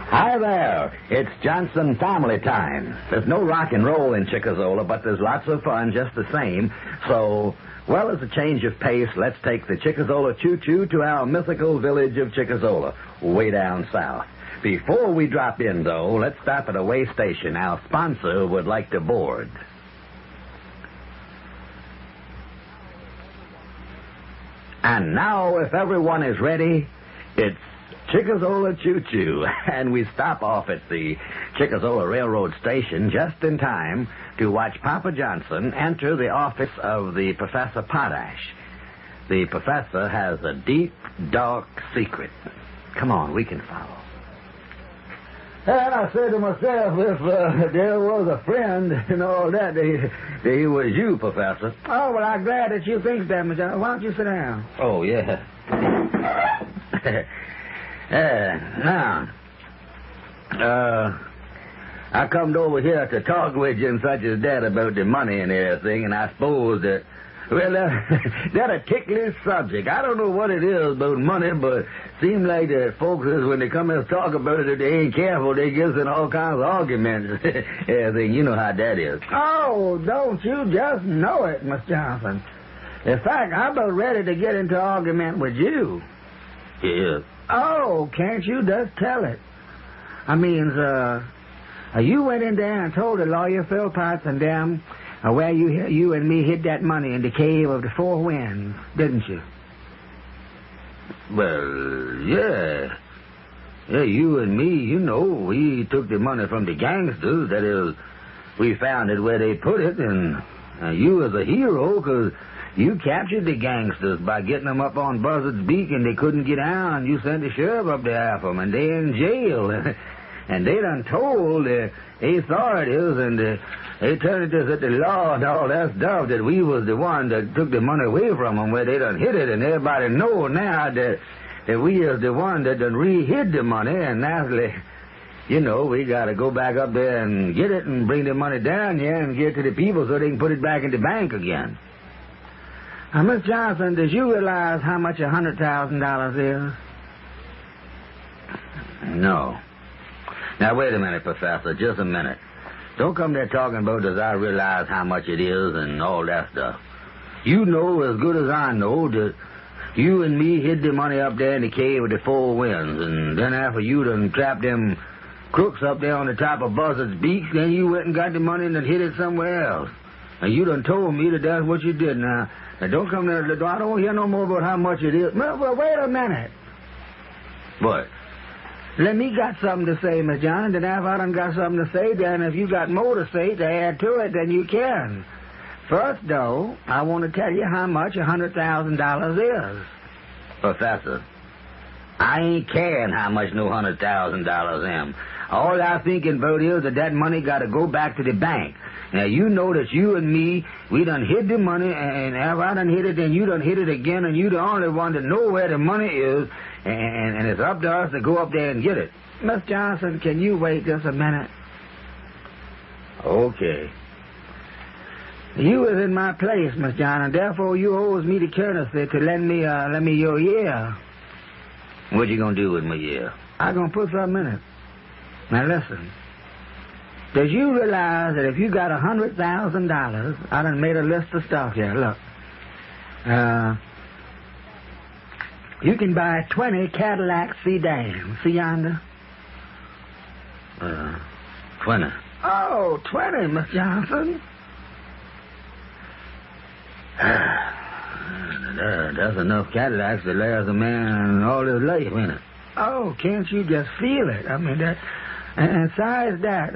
Hi there. It's Johnson family time. There's no rock and roll in Chickazola, but there's lots of fun just the same. So, well, as a change of pace, let's take the Chickazola choo-choo to our mythical village of Chickazola, way down south. Before we drop in, though, let's stop at a way station. Our sponsor would like to board. And now, if everyone is ready, it's Chickazola Choo-Choo, and we stop off at the Chickazola Railroad Station just in time to watch Papa Johnson enter the office of the Professor Potash. The professor has a deep, dark secret. Come on, we can follow. And I said to myself, if there was a friend and all that, he was you, Professor. Oh, well, I'm glad that you think that, Mr. Johnson. Why don't you sit down? Oh, yeah. Now, I come over here to talk with you and such as that about the money and everything, and I suppose that, well, that's a ticklish subject. I don't know what it is about money, but it seems like the folks, when they come here to talk about it, if they ain't careful, they get in all kinds of arguments. Everything, you know how that is. Oh, don't you just know it, Miss Johnson. In fact, I'm about ready to get into argument with you. Yeah. Oh, can't you just tell it? I mean, you went in there and told the lawyer Philpotts and them where you and me hid that money in the cave of the Four Winds, didn't you? Well, yeah. Yeah, you and me, you know, we took the money from the gangsters. That is, we found it where they put it, and you was a hero because you captured the gangsters by getting them up on Buzzard's Beak, and they couldn't get down. You sent the sheriff up there after them, and they in jail. And they done told the authorities, and they turned us at the law and all that stuff, that we was the one that took the money away from them, where they done hid it, and everybody know now that we is the one that done re-hid the money, and naturally, you know, we got to go back up there and get it and bring the money down here and get it to the people so they can put it back in the bank again. Miss Johnson, did you realize how much $100,000 is? No. Now, wait a minute, Professor, just a minute. Don't come there talking about does I realize how much it is and all that stuff. You know as good as I know that you and me hid the money up there in the cave with the Four Winds, and then after you done trapped them crooks up there on the top of Buzzard's Beak, then you went and got the money and then hid it somewhere else. And you done told me that that's what you did. Now don't come there. I don't want to hear no more about how much it is. Well, wait a minute. What? Let me got something to say, Miss Johnson. Then if I done got something to say, then if you got more to say to add to it, then you can. First, though, I want to tell you how much $100,000 is. Professor, I ain't caring how much no $100,000 am. All I'm thinking about is that money got to go back to the bank. Now, you know that you and me, we done hid the money, and if I done hid it, then you done hid it again, and you the only one that know where the money is, and it's up to us to go up there and get it. Miss Johnson, can you wait just a minute? Okay. You was in my place, Miss Johnson, and therefore you owes me the courtesy to lend me your ear. What you gonna do with my ear? I'm gonna put something in it. Now listen. Does you realize that if you got $100,000, I done made a list of stuff here. Look. You can buy 20 Cadillac sedans. See yonder? 20. Oh, 20, Miss Johnson. That's enough Cadillacs to last a man all his life, ain't it? Oh, can't you just feel it? I mean, that... And besides that,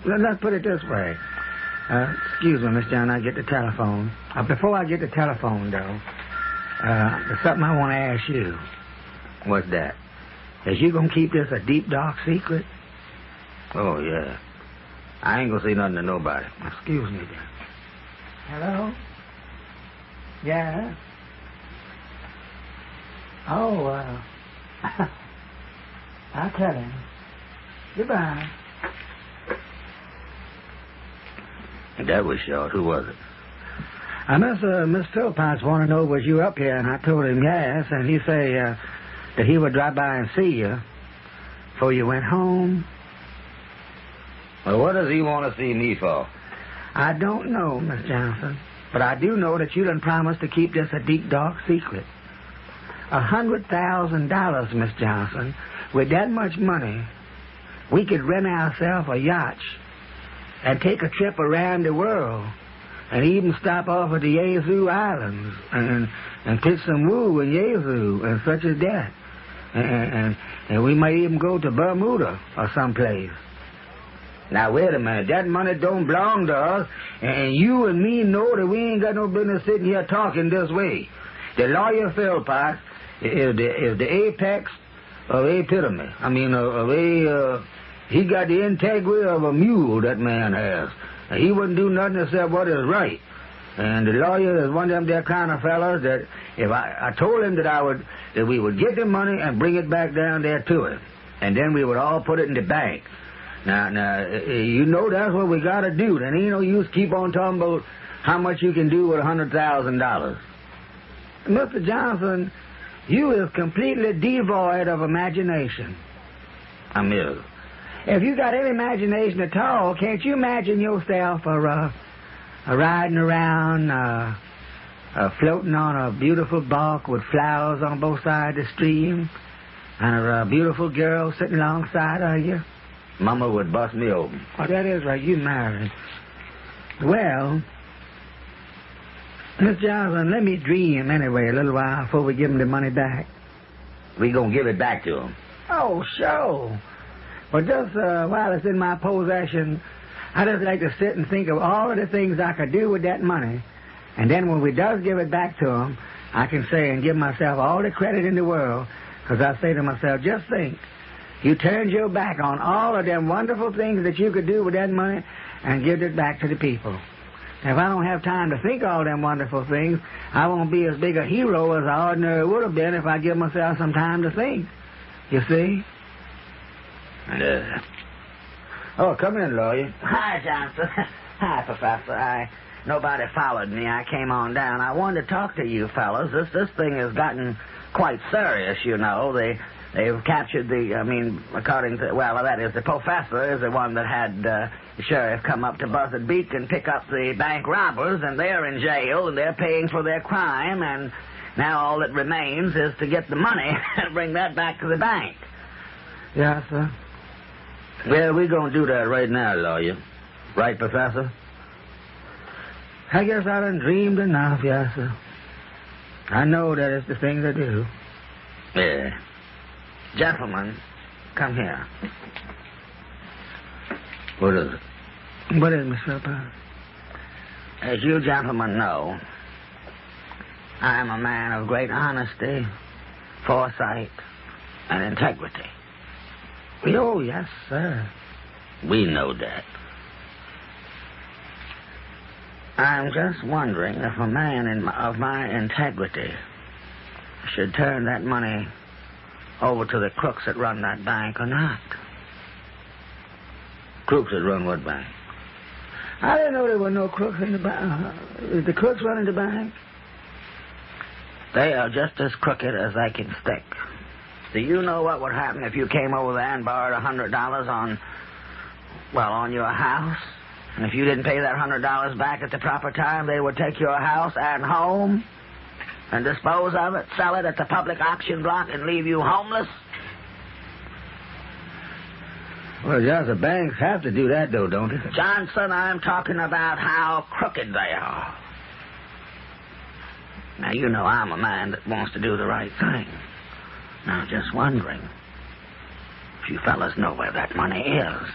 let's put it this way. Excuse me, Miss John, I get the telephone. Before I get the telephone, though, there's something I want to ask you. What's that? Is you going to keep this a deep, dark secret? Oh, yeah. I ain't going to say nothing to nobody. Excuse me, then. Hello? Yeah? Oh, I'll tell him. Goodbye. That was short. Who was it? Miss Philpotts wanted to know was you up here, and I told him yes, and he say that he would drop by and see you before you went home? Well, what does he want to see me for? I don't know, Miss Johnson, but I do know that you done promised to keep this a deep, dark secret. $100,000, Miss Johnson. With that much money, we could rent ourselves a yacht and take a trip around the world and even stop off at the Yazoo Islands and pitch some woo in Yazoo and such as that. And we might even go to Bermuda or someplace. Now, wait a minute. That money don't belong to us, and you and me know that we ain't got no business sitting here talking this way. The lawyer Philpott is the apex of epitome. I mean, he got the integrity of a mule, that man has. He wouldn't do nothing except what is right. And the lawyer is one of them there kind of fellas that if I told him that we would get the money and bring it back down there to him, and then we would all put it in the bank. Now, you know that's what we got to do. There ain't no use keep on talking about how much you can do with $100,000. Mr. Johnson, you is completely devoid of imagination. I mean, if you got any imagination at all, can't you imagine yourself riding around, floating on a beautiful bark with flowers on both sides of the stream, and a beautiful girl sitting alongside of you? Mama would bust me open. Oh, that is right. You married. Well, Miss Johnson, let me dream anyway a little while before we give him the money back. We gonna give it back to him. Oh, sure. But just while it's in my possession, I just like to sit and think of all of the things I could do with that money. And then when we does give it back to him, I can say and give myself all the credit in the world, because I say to myself, just think, you turned your back on all of them wonderful things that you could do with that money and give it back to the people. If I don't have time to think all them wonderful things, I won't be as big a hero as I ordinarily would have been if I give myself some time to think. You see? Oh, come in, lawyer. Hi, Johnson. Hi, Professor. Nobody followed me. I came on down. I wanted to talk to you fellas. This thing has gotten quite serious, you know. They've captured according to, that is, the professor is the one that had the sheriff come up to Buzzard Beach and pick up the bank robbers, and they're in jail, and they're paying for their crime, and now all that remains is to get the money and bring that back to the bank. Yes, sir. Well, we're going to do that right now, lawyer. Right, Professor? I guess I done dreamed enough, yes, sir. I know that it's the thing to do. Yeah. Gentlemen, come here. What is it? What is it, Mr. Philpott? As you gentlemen know, I am a man of great honesty, foresight, and integrity. Oh, yes, sir. We know that. I'm just wondering if a man of my integrity should turn that money over to the crooks that run that bank or not. Crooks that run what bank? I didn't know there were no crooks in the bank. Is the crooks running the bank? They are just as crooked as they can stick. Do you know what would happen if you came over there and borrowed $100 on your house? And if you didn't pay that $100 back at the proper time, they would take your house and home and dispose of it, sell it at the public auction block, and leave you homeless? Well, just the banks have to do that, though, don't they? Johnson, I'm talking about how crooked they are. Now, you know I'm a man that wants to do the right thing. Now, just wondering, if you fellas know where that money is,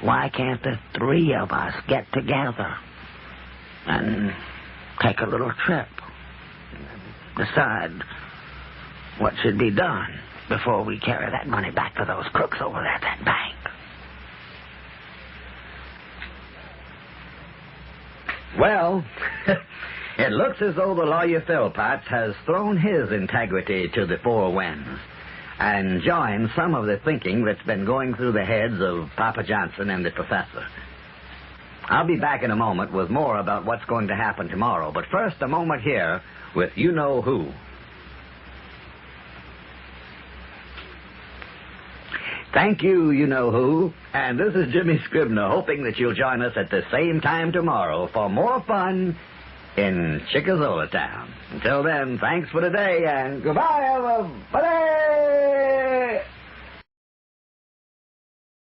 why can't the three of us get together and take a little trip? Decide what should be done before we carry that money back to those crooks over there at that bank. Well, it looks as though the lawyer Philpott has thrown his integrity to the four winds and joined some of the thinking that's been going through the heads of Papa Johnson and the professor. I'll be back in a moment with more about what's going to happen tomorrow, but first a moment here with You Know Who. Thank you, you-know-who. And this is Jimmy Scribner, hoping that you'll join us at the same time tomorrow for more fun in Chickazola Town. Until then, thanks for today, and goodbye, everybody!